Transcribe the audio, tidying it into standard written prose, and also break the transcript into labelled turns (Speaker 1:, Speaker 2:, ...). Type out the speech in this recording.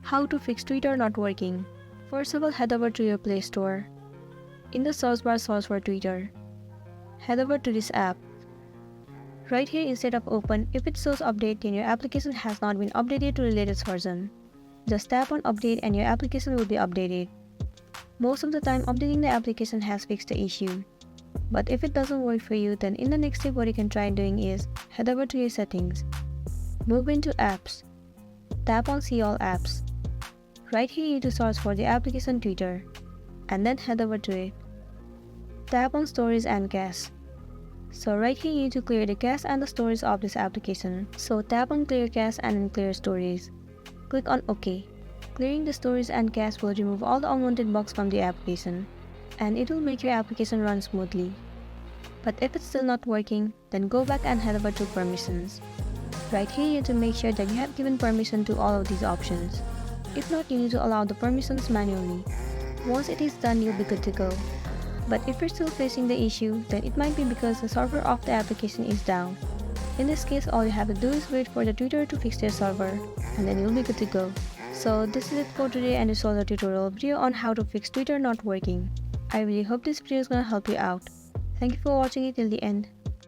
Speaker 1: How to fix Twitter not working. First of all, head over to your Play Store. In the search bar, search for Twitter. Head over to this app. Right here, instead of open, if it shows update, then your application has not been updated to the latest version. Just tap on update and your application will be updated. Most of the time, updating the application has fixed the issue. But if it doesn't work for you, then in the next step what you can try doing is head over to your settings. Move into apps. Tap on see all apps. Right here you need to search for the application Twitter and then head over to it. Tap on storage and cache. So right here you need to clear the cache and the storage of this application. So tap on clear cache and then clear storage. Click on OK. Clearing the storage and cache will remove all the unwanted bugs from the application, and it will make your application run smoothly. But if it's still not working, then go back and head over to permissions. Right here you need to make sure that you have given permission to all of these options. If not, you need to allow the permissions manually. Once it is done, you'll be good to go. But if you're still facing the issue, then it might be because the server of the application is down. In this case, all you have to do is wait for the Twitter to fix their server, and then you'll be good to go. So this is it for today, and this was a tutorial video on how to fix Twitter not working. I really hope this video is gonna help you out. Thank you for watching it till the end.